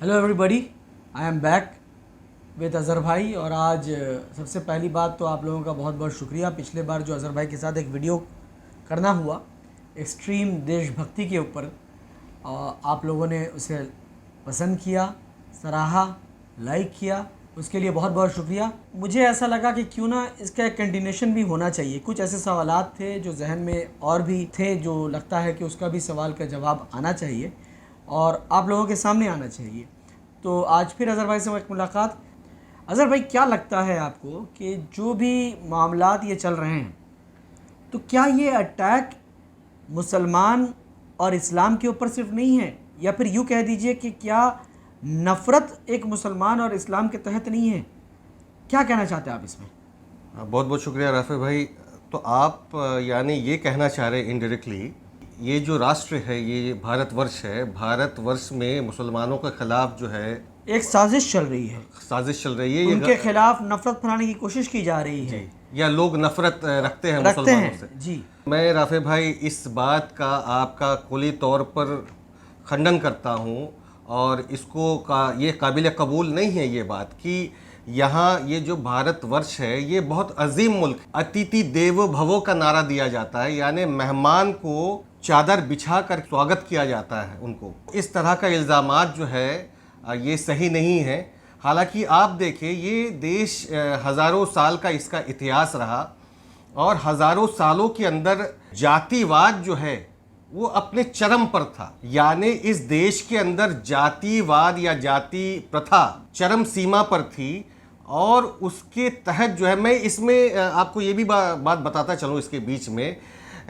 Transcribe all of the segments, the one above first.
Hello everybody, I am back with Azhar भाई। और आज सबसे पहली बात तो आप लोगों का बहुत बहुत शुक्रिया। पिछले बार जो अज़हर भाई के साथ एक वीडियो करना हुआ एक्सट्रीम देशभक्ति के ऊपर, आप लोगों ने उसे पसंद किया, सराहा, लाइक किया, उसके लिए बहुत बहुत शुक्रिया। मुझे ऐसा लगा कि क्यों ना इसका एक कंटिन्यूशन भी होना चाहिए। कुछ ऐसे सवालात थे जो जहन में और भी थे, जो लगता है कि उसका भी सवाल का जवाब आना चाहिए और आप लोगों के सामने आना चाहिए। तो आज फिर अज़हर भाई से एक मुलाकात। अज़हर भाई, क्या लगता है आपको कि जो भी मामलात ये चल रहे हैं, तो क्या ये अटैक मुसलमान और इस्लाम के ऊपर सिर्फ नहीं है, या फिर यूँ कह दीजिए कि क्या नफ़रत एक मुसलमान और इस्लाम के तहत नहीं है? क्या कहना चाहते हैं आप इसमें? बहुत बहुत शुक्रिया राफे भाई। तो आप यानी ये कहना चाह रहे इनडायरेक्टली, ये जो राष्ट्र है, ये भारतवर्ष है, भारतवर्ष में मुसलमानों के खिलाफ जो है एक साजिश चल रही है, साजिश चल रही है, ये उनके खिलाफ नफ़रत फैलाने की कोशिश की जा रही है, या लोग नफरत रखते हैं मुसलमानों से। जी। मैं राफे भाई इस बात का आपका कुली तौर पर खंडन करता हूँ, और ये काबिल कबूल नहीं है ये बात कि यहाँ ये जो भारतवर्ष है ये बहुत अजीम मुल्क, अतिथि देवो भवो का नारा दिया जाता है, यानी मेहमान को चादर बिछा कर स्वागत किया जाता है उनको। इस तरह का इल्ज़ामात जो है ये सही नहीं है। हालांकि आप देखें, ये देश हज़ारों साल का इसका इतिहास रहा, और हज़ारों सालों के अंदर जातिवाद जो है वो अपने चरम पर था। यानी इस देश के अंदर जातिवाद या जाति प्रथा चरम सीमा पर थी, और उसके तहत जो है, मैं इसमें आपको ये भी बात बताता चलूँ इसके बीच में,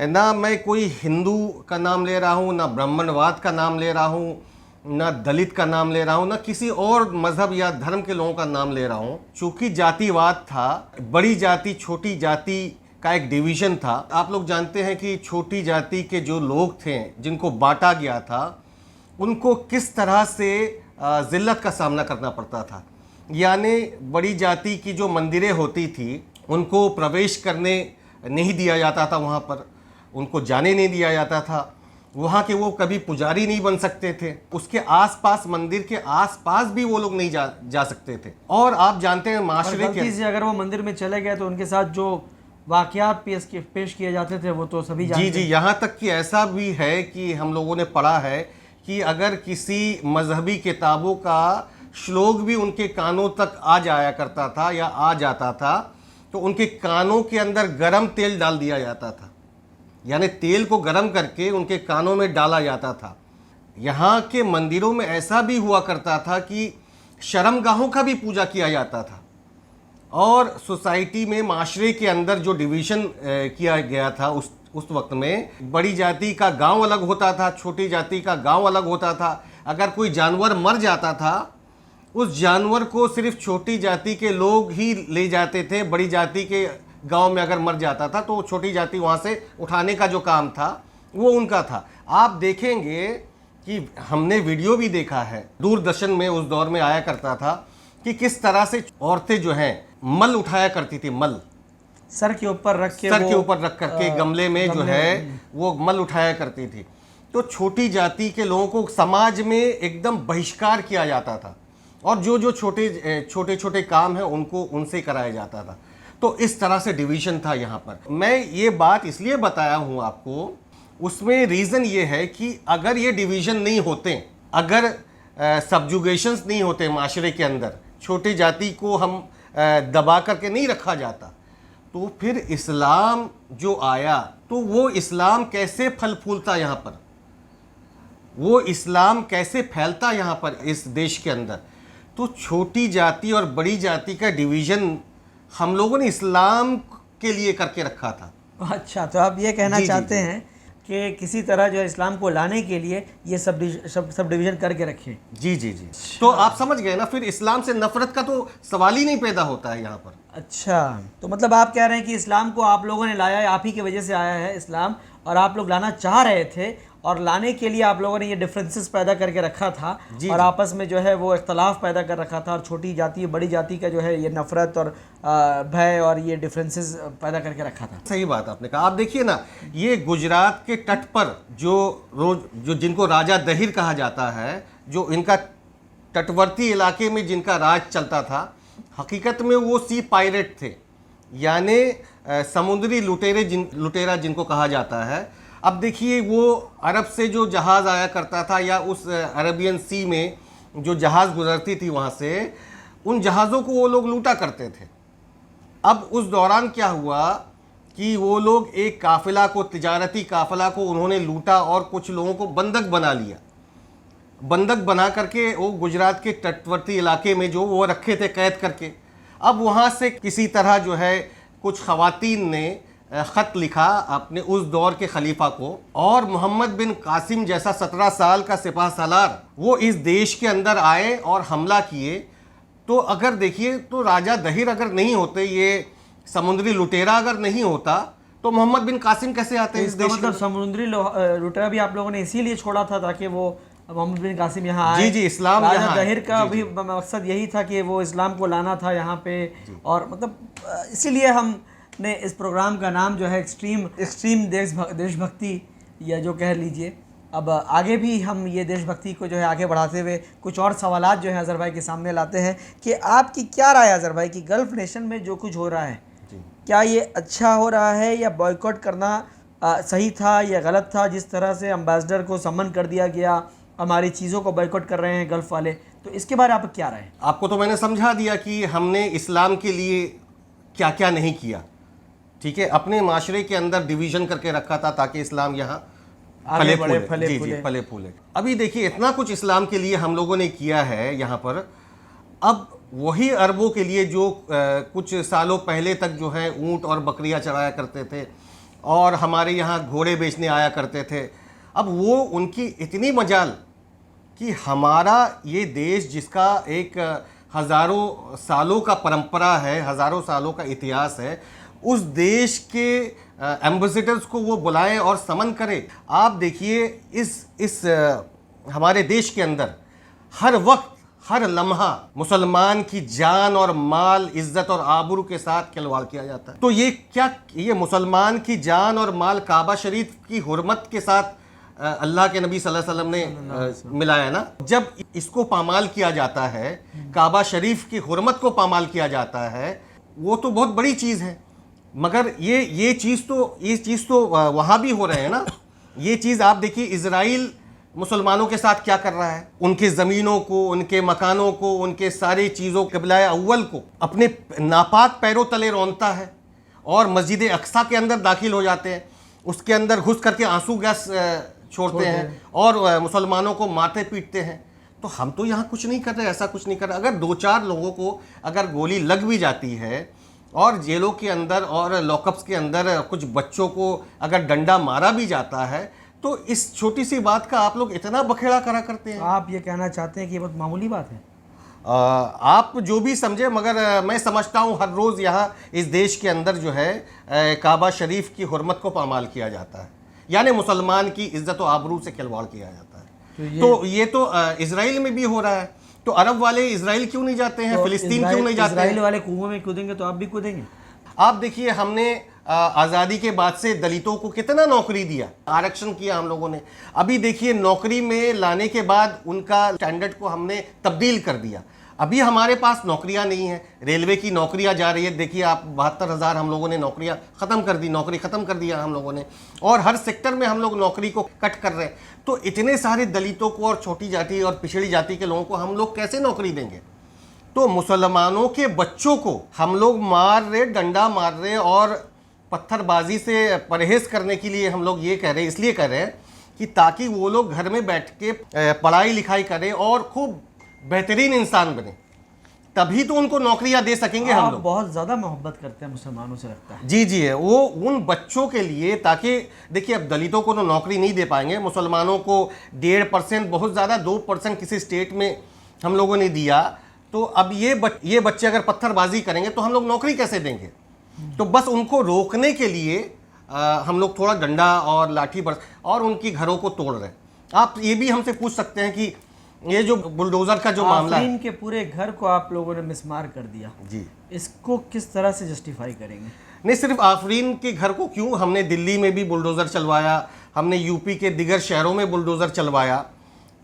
ना मैं कोई हिंदू का नाम ले रहा हूँ, ना ब्राह्मणवाद का नाम ले रहा हूँ, ना दलित का नाम ले रहा हूँ, ना किसी और मज़हब या धर्म के लोगों का नाम ले रहा हूँ। चूँकि जातिवाद था, बड़ी जाति छोटी जाति का एक डिवीज़न था। आप लोग जानते हैं कि छोटी जाति के जो लोग थे जिनको बांटा गया था, उनको किस तरह से ज़िल्लत का सामना करना पड़ता था। यानी बड़ी जाति की जो मंदिरें होती थी उनको प्रवेश करने नहीं दिया जाता था, वहाँ पर उनको जाने नहीं दिया जाता था, वहाँ के वो कभी पुजारी नहीं बन सकते थे, उसके आसपास, मंदिर के आसपास भी वो लोग नहीं जा सकते थे। और आप जानते हैं माशरे के, से अगर वो मंदिर में चले गए तो उनके साथ जो वाक़यात पेश किए जाते थे वो तो सभी जानते हैं। जी, यहाँ तक कि ऐसा भी है कि हम लोगों ने पढ़ा है कि अगर किसी मजहबी किताबों का श्लोक भी उनके कानों तक आ जाया करता था या आ जाता था, तो उनके कानों के अंदर गरम तेल डाल दिया जाता था, यानी तेल को गर्म करके उनके कानों में डाला जाता था। यहाँ के मंदिरों में ऐसा भी हुआ करता था कि शर्मगाहों का भी पूजा किया जाता था, और सोसाइटी में, माशरे के अंदर जो डिवीज़न किया गया था उस वक्त में, बड़ी जाति का गांव अलग होता था, छोटी जाति का गांव अलग होता था। अगर कोई जानवर मर जाता था, उस जानवर को सिर्फ छोटी जाति के लोग ही ले जाते थे। बड़ी जाति के गांव में अगर मर जाता था तो छोटी जाति वहाँ से उठाने का जो काम था वो उनका था। आप देखेंगे कि हमने वीडियो भी देखा है, दूरदर्शन में उस दौर में आया करता था कि किस तरह से औरतें जो हैं मल उठाया करती थी, मल सर के ऊपर रख करके गमले में जो है वो मल उठाया करती थी। तो छोटी जाति के लोगों को समाज में एकदम बहिष्कार किया जाता था, और जो छोटे छोटे काम हैं उनको उनसे कराया जाता था। तो इस तरह से डिवीज़न था यहाँ पर। मैं ये बात इसलिए बताया हूँ आपको, उसमें रीज़न ये है कि अगर ये डिवीज़न नहीं होते, अगर सबजुगेशंस नहीं होते माशरे के अंदर, छोटी जाति को हम दबा करके नहीं रखा जाता, तो फिर इस्लाम जो आया तो वो इस्लाम कैसे फल फूलता यहाँ पर, वो इस्लाम कैसे फैलता यहाँ पर इस देश के अंदर। तो छोटी जाति और बड़ी जाति का डिवीज़न हम लोगों ने इस्लाम के लिए करके रखा था। अच्छा, तो आप ये कहना चाहते हैं कि किसी तरह जो है इस्लाम को लाने के लिए ये सब डिवीज़न करके रखें। जी। तो आप समझ गए ना, फिर इस्लाम से नफरत का तो सवाल ही नहीं पैदा होता है यहाँ पर। अच्छा, तो मतलब आप कह रहे हैं कि इस्लाम को आप लोगों ने लाया है, आप ही की वजह से आया है इस्लाम, और आप लोग लाना चाह रहे थे, और लाने के लिए आप लोगों ने ये डिफरेंसेस पैदा करके रखा था, और आपस में जो है वो इख्तलाफ पैदा कर रखा था, और छोटी जाति बड़ी जाति का जो है ये नफ़रत और भय और ये डिफरेंसेस पैदा करके रखा था। सही बात आपने कहा। आप देखिए ना, ये गुजरात के तट पर जो जिनको राजा दहिर कहा जाता है, जो इनका तटवर्ती इलाके में जिनका राज चलता था, हकीकत में वो सी पायरेट थे, यानी समुद्री लुटेरा जिनको कहा जाता है। अब देखिए, वो अरब से जो जहाज़ आया करता था या उस अरेबियन सी में जो जहाज़ गुजरती थी वहाँ से, उन जहाज़ों को वो लोग लूटा करते थे। अब उस दौरान क्या हुआ कि वो लोग एक काफ़िला को, तिजारती काफ़िला को उन्होंने लूटा और कुछ लोगों को बंधक बना लिया। बंधक बना करके वो गुजरात के तटवर्ती इलाके में जो वो रखे थे कैद करके। अब वहाँ से किसी तरह जो है कुछ ख़वातीन ने ख़त लिखा अपने उस दौर के खलीफा को, और मोहम्मद बिन कासिम जैसा 17 साल का सिपाह सालार वो इस देश के अंदर आए और हमला किए। तो अगर देखिए, तो राजा दहिर अगर नहीं होते, ये समुद्री लुटेरा अगर नहीं होता, तो मोहम्मद बिन कासिम कैसे आते हैं इस देश में? मतलब समुद्री लुटेरा भी आप लोगों ने इसीलिए छोड़ा था ताकि वो मोहम्मद बिन कासिम यहाँ आए। जी, इस्लाम राजा यहाँ दहिर का भी मकसद यही था कि वो इस्लाम को लाना था यहाँ पे, और मतलब इसीलिए हमने इस प्रोग्राम का नाम जो है एक्सट्रीम देशभक्ति, या जो कह लीजिए। अब आगे भी हम ये देशभक्ति को जो है आगे बढ़ाते हुए कुछ और सवालात जो है अज़हर भाई के सामने लाते हैं कि आपकी क्या राय है अज़हर भाई कि गल्फ़ नेशन में जो कुछ हो रहा है, क्या ये अच्छा हो रहा है, या बॉयकॉट करना सही था या गलत था? जिस तरह से एम्बेसडर को सम्मन कर दिया गया, हमारी चीज़ों को बॉयकॉट कर रहे हैं गल्फ़ वाले, तो इसके बारे में आप क्या राय है? आपको तो मैंने समझा दिया कि हमने इस्लाम के लिए क्या क्या नहीं किया। ठीक है, अपने माशरे के अंदर डिवीज़न करके रखा था ताकि इस्लाम यहाँ फले फूले। अभी देखिए, इतना कुछ इस्लाम के लिए हम लोगों ने किया है यहाँ पर। अब वही अरबों के लिए जो कुछ सालों पहले तक जो है ऊँट और बकरियाँ चराया करते थे और हमारे यहाँ घोड़े बेचने आया करते थे, अब वो उनकी इतनी मजाल कि हमारा ये देश जिसका एक हज़ारों सालों का परंपरा है, हज़ारों सालों का इतिहास है, उस देश के एम्बेसडर्स को वो बुलाएं और समन करें। आप देखिए, इस हमारे देश के अंदर हर वक्त, हर लम्हा मुसलमान की जान और माल, इज्जत और आबरू के साथ खिलवाड़ किया जाता है। तो ये मुसलमान की जान और माल काबा शरीफ की हुर्मत के साथ अल्लाह के नबी सल्लल्लाहु अलैहि वसल्लम ने मिलाया ना। जब इसको पामाल किया जाता है, काबा शरीफ की हुर्मत को पामाल किया जाता है, वो तो बहुत बड़ी चीज़ है। मगर ये चीज़ तो वहाँ भी हो रहे हैं ना। ये चीज़ आप देखिए, इजराइल मुसलमानों के साथ क्या कर रहा है, उनके ज़मीनों को, उनके मकानों को, उनके सारी चीज़ों, क़िबला अव्वल को अपने नापाक पैरों तले रौंदता है और मस्जिद अक्सा के अंदर दाखिल हो जाते हैं, उसके अंदर घुस करके आंसू गैस छोड़ते हैं और मुसलमानों को मारते पीटते हैं। तो हम तो यहाँ कुछ नहीं कर रहे, ऐसा कुछ नहीं कर रहे। अगर 2-4 लोगों को अगर गोली लग भी जाती है और जेलों के अंदर और लॉकअप्स के अंदर कुछ बच्चों को अगर डंडा मारा भी जाता है, तो इस छोटी सी बात का आप लोग इतना बखेड़ा करा करते हैं। आप ये कहना चाहते हैं कि ये बहुत मामूली बात है? आप जो भी समझे, मगर मैं समझता हूँ हर रोज़ यहाँ इस देश के अंदर जो है काबा शरीफ की हुर्मत को पामाल किया जाता है, यानी मुसलमान की इज्जत और आबरू से खिलवाड़ किया जाता है। तो ये तो इजराइल में भी हो रहा है। तो अरब वाले इजराइल क्यों नहीं जाते हैं? फिलिस्तीन क्यों नहीं जाते हैं? इजराइल वाले कुएं में कूदेंगे तो आप भी कूदेंगे? आप देखिए, हमने आज़ादी के बाद से दलितों को कितना नौकरी दिया, आरक्षण किया हम लोगों ने। अभी देखिए, नौकरी में लाने के बाद उनका स्टैंडर्ड को हमने तब्दील कर दिया। अभी हमारे पास नौकरियां नहीं हैं, रेलवे की नौकरियां जा रही है। देखिए आप, 72,000 हम लोगों ने नौकरियां ख़त्म कर दी, नौकरी ख़त्म कर दिया हम लोगों ने, और हर सेक्टर में हम लोग नौकरी को कट कर रहे हैं। तो इतने सारे दलितों को और छोटी जाति और पिछड़ी जाति के लोगों को हम लोग कैसे नौकरी देंगे? तो मुसलमानों के बच्चों को हम लोग मार रहे, डंडा मार रहे, और पत्थरबाजी से परहेज़ करने के लिए हम लोग ये कह रहे हैं, इसलिए कह रहे हैं कि ताकि वो लोग घर में बैठ के पढ़ाई लिखाई करें और खूब बेहतरीन इंसान बने, तभी तो उनको नौकरियां दे सकेंगे हम लोग। बहुत ज़्यादा मोहब्बत करते हैं मुसलमानों से, लगता है। जी है, वो उन बच्चों के लिए, ताकि देखिए, अब दलितों को तो नौकरी नहीं दे पाएंगे, मुसलमानों को 1.5%, बहुत ज़्यादा 2% किसी स्टेट में हम लोगों ने दिया। तो अब ये बच्चे अगर पत्थरबाजी करेंगे तो हम लोग नौकरी कैसे देंगे? तो बस उनको रोकने के लिए हम लोग थोड़ा डंडा और लाठी बरस और उनकी घरों को तोड़ रहे हैं। आप ये भी हमसे पूछ सकते हैं कि ये जो बुलडोज़र का जो मामला है, के पूरे घर को आप लोगों ने मिसमार कर दिया जी, इसको किस तरह से जस्टिफाई करेंगे? नहीं सिर्फ आफरीन के घर को क्यों, हमने दिल्ली में भी बुलडोज़र चलवाया, हमने यूपी के दिगर शहरों में बुलडोज़र चलवाया।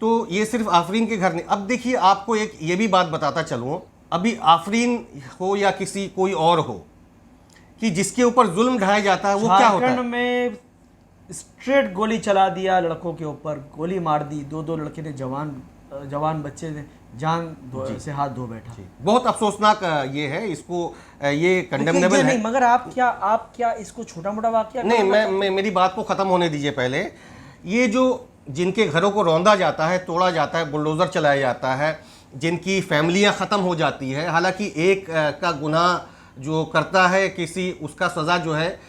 तो ये सिर्फ आफरीन के घर नहीं। अब देखिए आपको एक ये भी बात बताता चलूँ, अभी आफरीन हो या किसी कोई और हो, कि जिसके ऊपर जुल्म ढाया जाता है वो क्या होता है। झारखंड में स्ट्रेट गोली चला दिया लड़कों के ऊपर, गोली मार दी, दो लड़के ने जवान बच्चे ने से हाथ धो बैठा। बहुत अफसोसनाक ये है, इसको ये कंडेमनेबल है। नहीं, मगर आप क्या इसको छोटा मोटा वाकया नहीं, मैं मेरी बात को ख़त्म होने दीजिए पहले। ये जो जिनके घरों को रौंदा जाता है, तोड़ा जाता है, बुलडोज़र चलाया जाता है, जिनकी फैमिलियां ख़त्म हो जाती है, हालांकि एक का गुनाह जो करता है किसी, उसका सज़ा जो है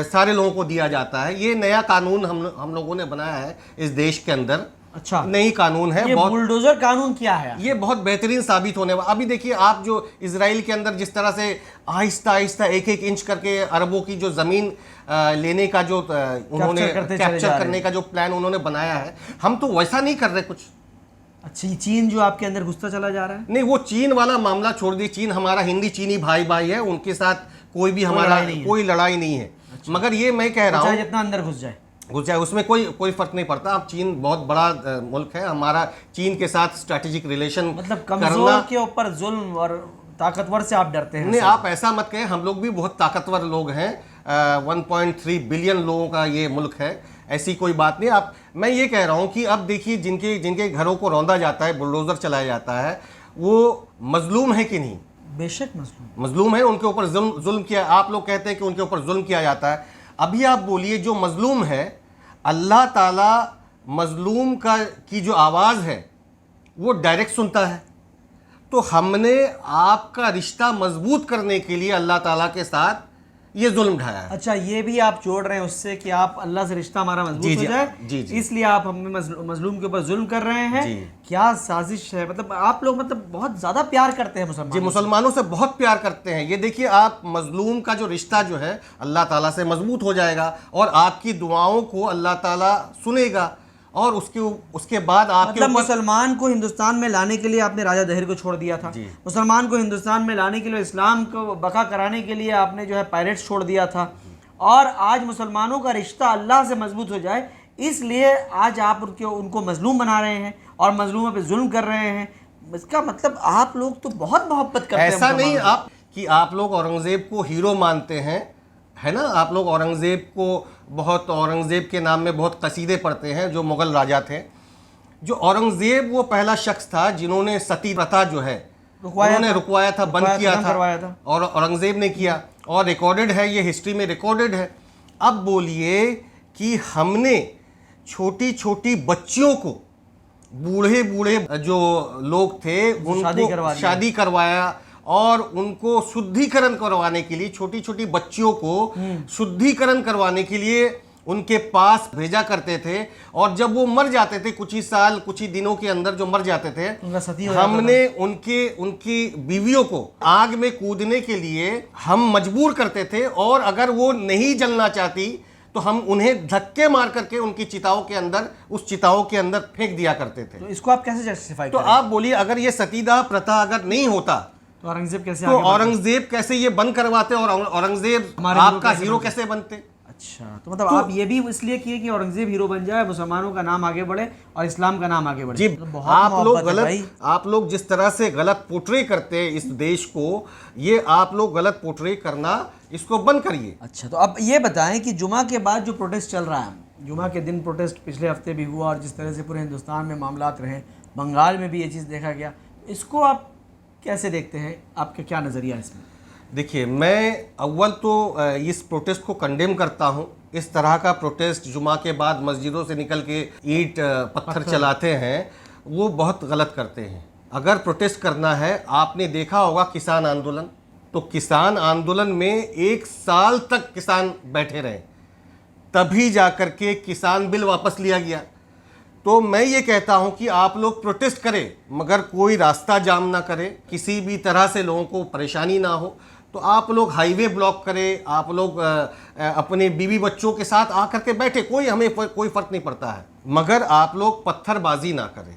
सारे लोगों को दिया जाता है। ये नया कानून हम लोगों ने बनाया है इस देश के अंदर। अच्छा, नई कानून है। ये बुलडोजर कानून क्या है? ये बहुत बेहतरीन साबित होने वाला। अभी देखिए आप जो इजराइल के अंदर जिस तरह से आहिस्ता आहिस्ता एक इंच करके अरबों की जो ज़मीन लेने का जो उन्होंने कैप्चर करने का जो प्लान उन्होंने बनाया है, हम तो वैसा नहीं कर रहे कुछ। अच्छा, चीन जो आपके अंदर घुसता चला जा रहा है? नहीं, वो चीन वाला मामला छोड़ दी। चीन हमारा हिंदी चीनी भाई है, उनके साथ कोई भी हमारा कोई लड़ाई नहीं है। अच्छा। मगर ये मैं कह रहा हूँ जितना अंदर घुस जाए उसमें कोई फर्क नहीं पड़ता। अब चीन बहुत बड़ा मुल्क है, हमारा चीन के साथ स्ट्रेटेजिक रिलेशन, मतलब कमजोर के ऊपर जुल्म और ताकतवर से आप डरते हैं? नहीं, आप ऐसा मत कहें, हम लोग भी बहुत ताकतवर लोग हैं। 1.3 बिलियन लोगों का ये मुल्क है, ऐसी कोई बात नहीं। मैं ये कह रहा हूँ कि अब देखिए जिनके घरों को रौंदा जाता है, बुलडोज़र चलाया जाता है, वो मजलूम है कि नहीं? बेशक मजलूम है, उनके ऊपर जुल्म किया। आप लोग कहते हैं कि उनके ऊपर जुल्म किया जाता है। अभी आप बोलिए, जो मजलूम है, अल्लाह ताला मजलूम की जो आवाज़ है वो डायरेक्ट सुनता है। तो हमने आपका रिश्ता मजबूत करने के लिए अल्लाह ताला के साथ ये जुल्म ढाया है। अच्छा, ये भी आप जोड़ रहे हैं उससे कि आप अल्लाह से रिश्ता हमारा मजबूत हो जाए, इसलिए आप हमें मजलूम के ऊपर जुल्म कर रहे हैं। क्या साजिश है? मतलब आप लोग बहुत ज्यादा प्यार करते हैं मुसलमान। जी, मुसलमानों से बहुत प्यार करते हैं। ये देखिए, आप मजलूम का जो रिश्ता जो है अल्लाह ताला से मजबूत हो जाएगा और आपकी दुआओं को अल्लाह ताला सुनेगा। और उसके बाद आपके मतलब मुसलमान को हिंदुस्तान में लाने के लिए आपने राजा दहिर को छोड़ दिया था, मुसलमान को हिंदुस्तान में लाने के लिए, इस्लाम को बका कराने के लिए आपने जो है पायरेट्स छोड़ दिया था, और आज मुसलमानों का रिश्ता अल्लाह से मजबूत हो जाए इसलिए आज आप उनको मजलूम बना रहे हैं और मजलूमों पे जुल्म कर रहे हैं। इसका मतलब आप लोग तो बहुत मोहब्बत करते हैं। ऐसा नहीं आप लोग औरंगजेब को हीरो मानते हैं, है ना? आप लोग औरंगजेब के नाम में बहुत कसीदे पढ़ते हैं, जो मुग़ल राजा थे। जो औरंगजेब वो पहला शख्स था जिन्होंने सती प्रथा जो है उन्होंने रुकवाया था, बंद किया था, और औरंगजेब ने किया, और रिकॉर्डेड है, ये हिस्ट्री में रिकॉर्डेड है। अब बोलिए कि हमने छोटी छोटी बच्चियों को, बूढ़े जो लोग थे उनको शादी करवाया और उनको शुद्धिकरण करवाने के लिए, छोटी छोटी बच्चियों को शुद्धिकरण करवाने के लिए उनके पास भेजा करते थे। और जब वो मर जाते थे, कुछ ही दिनों के अंदर जो मर जाते थे, हमने उनकी बीवियों को आग में कूदने के लिए हम मजबूर करते थे, और अगर वो नहीं जलना चाहती तो हम उन्हें धक्के मार करके उनकी चिताओं के अंदर फेंक दिया करते थे। तो इसको आप कैसे जस्टिफाई तो आप बोलिए, अगर ये सतीदाह प्रथा अगर नहीं होता तो औरंगजेब कैसे ये बंद करवाते और औरंगजेब आपका हीरो कैसे बनते? अच्छा, तो मतलब आप ये भी इसलिए किए कि औरंगजेब हीरो बन जाए, मुसलमानों का नाम आगे बढ़े और इस्लाम का नाम आगे बढ़े। जी, आप लोग जिस तरह से गलत पोर्ट्रे करते हैं इस देश को, ये आप लोग गलत पोर्ट्रे करना, इसको बंद करिए। अच्छा, तो अब ये बताएं कि जुमा के बाद जो प्रोटेस्ट चल रहा है, जुमा के दिन प्रोटेस्ट पिछले हफ्ते भी हुआ, और जिस तरह से पूरे हिंदुस्तान में मामलात रहे, बंगाल में भी ये चीज़ देखा गया, इसको आप कैसे देखते हैं? आपका क्या नज़रिया है इसमें? देखिए, मैं अव्वल तो इस प्रोटेस्ट को कंडेम करता हूं। इस तरह का प्रोटेस्ट जुमा के बाद मस्जिदों से निकल के ईंट पत्थर चलाते हैं, वो बहुत गलत करते हैं। अगर प्रोटेस्ट करना है, आपने देखा होगा किसान आंदोलन, तो किसान आंदोलन में 1 साल तक किसान बैठे रहे, तभी जाकर के किसान बिल वापस लिया गया। तो मैं ये कहता हूं कि आप लोग प्रोटेस्ट करें, मगर कोई रास्ता जाम ना करें, किसी भी तरह से लोगों को परेशानी ना हो। तो आप लोग हाईवे ब्लॉक करें, आप लोग अपने बीवी बच्चों के साथ आकर के बैठे, हमें कोई फर्क नहीं पड़ता है, मगर आप लोग पत्थरबाजी ना करें।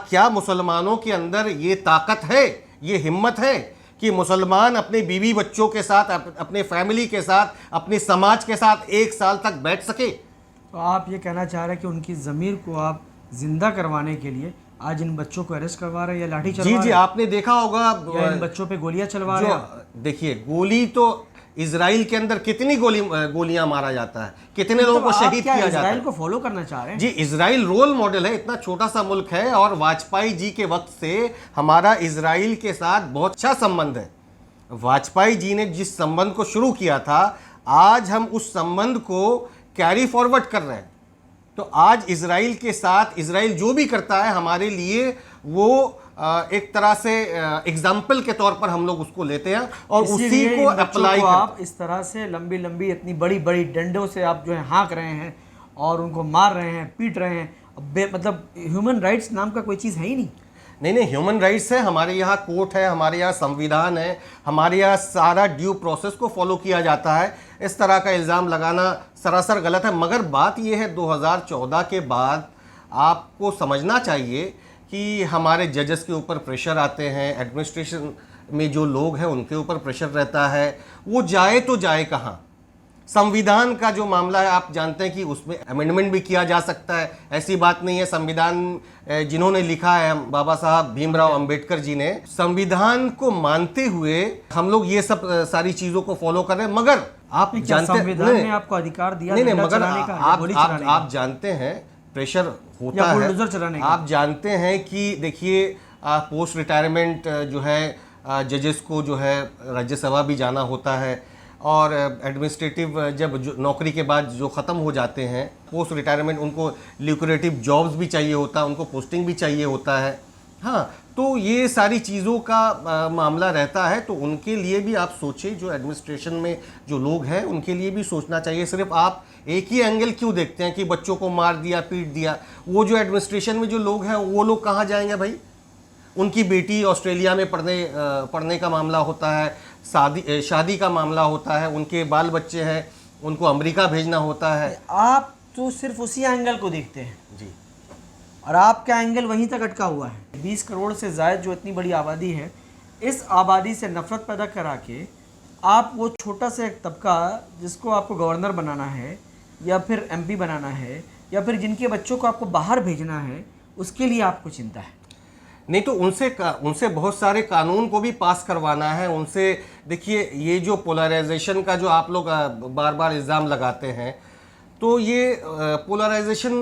क्या मुसलमानों के अंदर ये ताकत है, ये हिम्मत है कि मुसलमान अपने बीवी बच्चों के साथ, अपने फैमिली के साथ, अपने समाज के साथ 1 साल तक बैठ सके? तो आप ये कहना चाह रहे हैं कि उनकी ज़मीर को आप जिंदा करवाने के लिए आज इन बच्चों को अरेस्ट करवा रहे हैं या लाठी चलवा जी रहे जी, हैं आपने देखा होगा या इन बच्चों पे गोलियां चलवा रहे हैं। जो देखिए, गोली तो इजराइल के अंदर कितनी गोलियां मारा जाता है, कितने लोगों तो को आप शहीद क्या किया जाता इजराइल है। को फॉलो करना चाह रहे हैं? जी, इजराइल रोल मॉडल है, इतना छोटा सा मुल्क है और वाजपेयी जी के वक्त से हमारा इजराइल के साथ बहुत अच्छा संबंध है। वाजपेयी जी ने जिस संबंध को शुरू किया था, आज हम उस संबंध को कैरी फॉरवर्ड कर रहे हैं। तो आज इजराइल के साथ इजराइल जो भी करता है हमारे लिए वो एक तरह से एग्जाम्पल के तौर पर हम लोग उसको लेते हैं और उसी इसीलिए को इन बच्चों अप्लाई को करते आप इस तरह से लंबी लंबी इतनी बड़ी बड़ी डंडों से आप जो है हाँक रहे हैं और उनको मार रहे हैं, पीट रहे हैं। मतलब ह्यूमन राइट्स नाम का कोई चीज़ है ही नहीं। नहीं, ह्यूमन राइट्स है, हमारे यहाँ कोर्ट है, हमारे यहाँ संविधान है, हमारे यहाँ सारा ड्यू प्रोसेस को फॉलो किया जाता है। इस तरह का इल्ज़ाम लगाना सरासर गलत है। मगर बात यह है, 2014 के बाद आपको समझना चाहिए कि हमारे जजेस के ऊपर प्रेशर आते हैं, एडमिनिस्ट्रेशन में जो लोग हैं उनके ऊपर प्रेशर रहता है। वो जाए तो जाए कहाँ? संविधान का जो मामला है, आप जानते हैं कि उसमें अमेंडमेंट भी किया जा सकता है, ऐसी बात नहीं है। संविधान जिन्होंने लिखा है, बाबा साहब भीमराव अंबेडकर जी ने, संविधान को मानते हुए हम लोग ये सब सारी चीज़ों को फॉलो कर रहे हैं। मगर आप जानते हैं, संविधान ने आपको अधिकार दिया नहीं, डंडा मगर चलाने का या गोली चलाने का? आप जानते हैं प्रेशर होता या है, बुलडोजर चलाने का? आप जानते हैं कि देखिए, पोस्ट रिटायरमेंट जो है जजेस को जो है राज्यसभा भी जाना होता है और एडमिनिस्ट्रेटिव जब नौकरी के बाद जो ख़त्म हो जाते हैं पोस्ट रिटायरमेंट, उनको ल्यूक्रेटिव जॉब्स भी चाहिए होता है, उनको पोस्टिंग भी चाहिए होता है। हाँ, तो ये सारी चीज़ों का मामला रहता है। तो उनके लिए भी आप सोचिए, जो एडमिनिस्ट्रेशन में जो लोग हैं उनके लिए भी सोचना चाहिए। सिर्फ आप एक ही एंगल क्यों देखते हैं कि बच्चों को मार दिया, पीट दिया? वो जो एडमिनिस्ट्रेशन में जो लोग हैं वो लोग कहाँ जाएंगे भाई? उनकी बेटी ऑस्ट्रेलिया में पढ़ने का मामला होता है, शादी का मामला होता है, उनके बाल बच्चे हैं, उनको अमेरिका भेजना होता है। आप तो सिर्फ उसी एंगल को देखते हैं जी, और आपका एंगल वहीं तक अटका हुआ है। 20 करोड़ से ज़ायद जो इतनी बड़ी आबादी है, इस आबादी से नफरत पैदा करा के आप वो छोटा सा एक तबका जिसको आपको गवर्नर बनाना है या फिर एमपी बनाना है या फिर जिनके बच्चों को आपको बाहर भेजना है, उसके लिए आपको चिंता है। नहीं तो उनसे बहुत सारे कानून को भी पास करवाना है उनसे। देखिए, ये जो पोलराइजेशन का जो आप लोग बार बार इल्ज़ाम लगाते हैं, तो ये पोलराइजेशन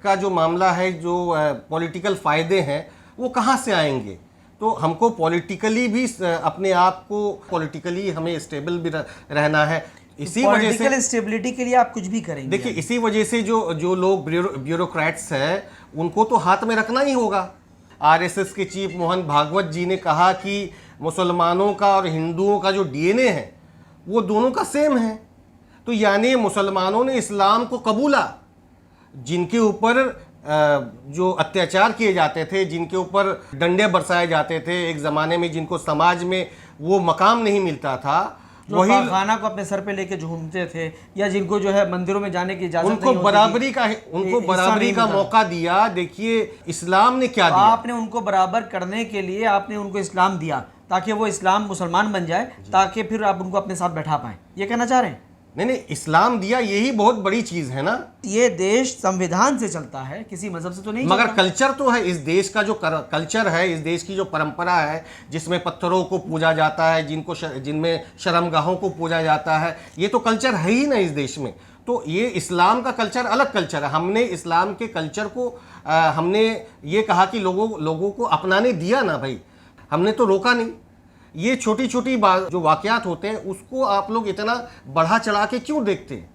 का जो मामला है, जो पॉलिटिकल फ़ायदे हैं, वो कहाँ से आएंगे? तो हमको पॉलिटिकली भी अपने आप को पॉलिटिकली हमें स्टेबल भी रहना है। इसी वजह से स्टेबिलिटी के लिए आप कुछ भी करेंगे। देखिए, इसी वजह से जो लोग ब्यूरोक्रेट्स हैं उनको तो हाथ में रखना ही होगा। आरएसएस के चीफ मोहन भागवत जी ने कहा कि मुसलमानों का और हिंदुओं का जो डीएनए है वो दोनों का सेम है। तो यानी मुसलमानों ने इस्लाम को कबूला, जिनके ऊपर जो अत्याचार किए जाते थे, जिनके ऊपर डंडे बरसाए जाते थे एक ज़माने में, जिनको समाज में वो मकाम नहीं मिलता था, वही खाना को अपने सर पे लेके झूमते थे, या जिनको जो है मंदिरों में जाने की इजाजत नहीं होती थी, उनको बराबरी का मौका दिया। देखिए, इस्लाम ने क्या दिया? आपने उनको बराबर करने के लिए आपने उनको इस्लाम दिया ताकि वो इस्लाम मुसलमान बन जाए, ताकि फिर आप उनको अपने साथ बैठा पाएं। ये कहना चाह रहे हैं? नहीं, इस्लाम दिया, यही बहुत बड़ी चीज़ है ना। ये देश संविधान से चलता है, किसी मजहब से तो नहीं मगर चलता। कल्चर तो है, इस देश का जो कल्चर है, इस देश की जो परंपरा है, जिसमें पत्थरों को पूजा जाता है, जिनमें शर्मगाहों को पूजा जाता है, ये तो कल्चर है ही ना इस देश में। तो ये इस्लाम का कल्चर अलग कल्चर है। हमने इस्लाम के कल्चर को हमने ये कहा कि लोगों को अपनाने दिया ना भाई, हमने तो रोका नहीं। ये छोटी छोटी जो वाकयात होते हैं उसको आप लोग इतना बढ़ा चढ़ा के क्यों देखते हैं?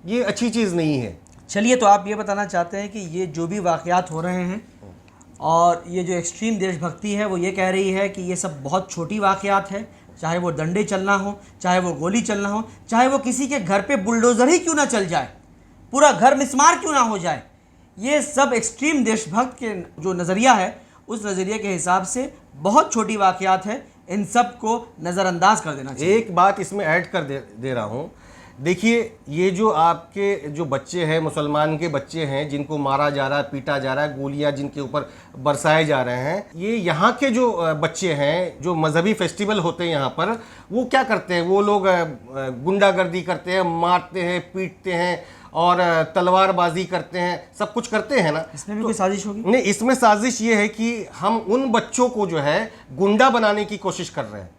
ये अच्छी चीज़ नहीं है। चलिए, तो आप ये बताना चाहते हैं कि ये जो भी वाकयात हो रहे हैं और ये जो एक्सट्रीम देशभक्ति है वो ये कह रही है कि ये सब बहुत छोटी वाकयात है, चाहे वो डंडे चलना हो, चाहे वो गोली चलना हो, चाहे वो किसी के घर पे बुलडोज़र ही क्यों ना चल जाए, पूरा घर मिस्मार क्यों ना हो जाए, ये सब एक्सट्रीम देशभक्त के जो नज़रिया है उस नज़रिए के हिसाब से बहुत छोटी वाकयात है। इन सब को नज़रअंदाज कर देना चाहिए। एक बात इसमें ऐड कर दे रहा हूँ। देखिए, ये जो आपके जो बच्चे हैं, मुसलमान के बच्चे हैं, जिनको मारा जा रहा है, पीटा जा रहा है, गोलियां जिनके ऊपर बरसाए जा रहे हैं, ये यहाँ के जो बच्चे हैं, जो मजहबी फेस्टिवल होते हैं यहाँ पर, वो क्या करते हैं? वो लोग गुंडागर्दी करते हैं, मारते हैं, पीटते हैं और तलवारबाजी करते हैं, सब कुछ करते हैं ना। इसमें भी कोई साजिश होगी? नहीं, इसमें साजिश ये है कि हम उन बच्चों को जो है गुंडा बनाने की कोशिश कर रहे हैं।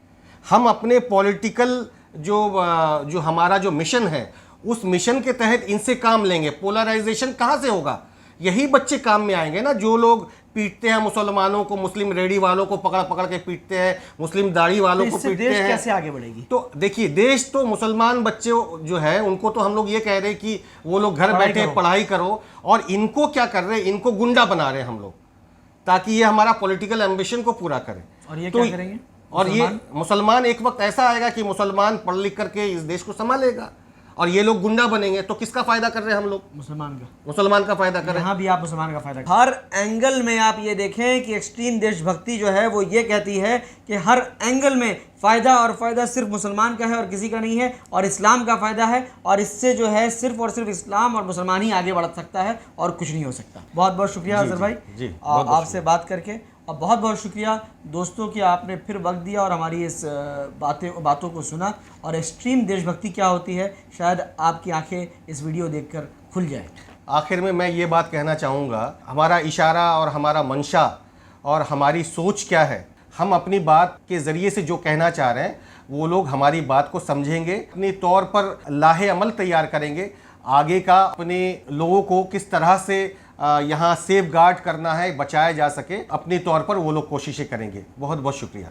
हम अपने पॉलिटिकल जो हमारा जो मिशन है, उस मिशन के तहत इनसे काम लेंगे। पोलराइजेशन कहाँ से होगा? यही बच्चे काम में आएंगे ना, जो लोग पीटते हैं मुसलमानों को, मुस्लिम रेडी वालों को पकड़ पकड़ के पीटते हैं, मुस्लिम दाढ़ी वालों को पीटते देश हैं। कैसे आगे बढ़ेगी? तो देखिए, देश तो मुसलमान बच्चे जो है उनको तो हम लोग ये कह रहे हैं कि वो लोग घर बैठे पढ़ाई करो, और इनको क्या कर रहे हैं, इनको गुंडा बना रहे हैं हम लोग, ताकि ये हमारा पॉलिटिकल एम्बिशन को पूरा करें। और ये तो क्या करेंगे? और ये मुसलमान एक वक्त ऐसा आएगा कि मुसलमान पढ़ लिख करके इस देश को संभालेगा, और ये लोग गुंडा बनेंगे। तो किसका फायदा कर रहे हैं हम लोग? मुसलमान का फायदा कर रहे हैं। यहाँ भी आप मुसलमान का फायदा। हर एंगल में आप ये देखें कि एक्सट्रीम देशभक्ति जो है वो ये कहती है कि हर एंगल में फ़ायदा, और फ़ायदा सिर्फ मुसलमान का है और किसी का नहीं है, और इस्लाम का फ़ायदा है, और इससे जो है सिर्फ और सिर्फ इस्लाम और मुसलमान ही आगे बढ़ सकता है और कुछ नहीं हो सकता। बहुत बहुत शुक्रिया अजहर भाई आपसे बात करके, और बहुत बहुत शुक्रिया दोस्तों कि आपने फिर वक्त दिया और हमारी इस बातों को सुना। और एक्सट्रीम देशभक्ति क्या होती है, शायद आपकी आंखें इस वीडियो देखकर खुल जाए। आखिर में मैं ये बात कहना चाहूँगा, हमारा इशारा और हमारा मंशा और हमारी सोच क्या है, हम अपनी बात के ज़रिए से जो कहना चाह रहे हैं वो लोग हमारी बात को समझेंगे, अपनी तौर पर लाहे अमल तैयार करेंगे, आगे का अपने लोगों को किस तरह से यहाँ सेफ गार्ड करना है, बचाया जा सके, अपनी तौर पर वो लोग कोशिशें करेंगे। बहुत बहुत शुक्रिया।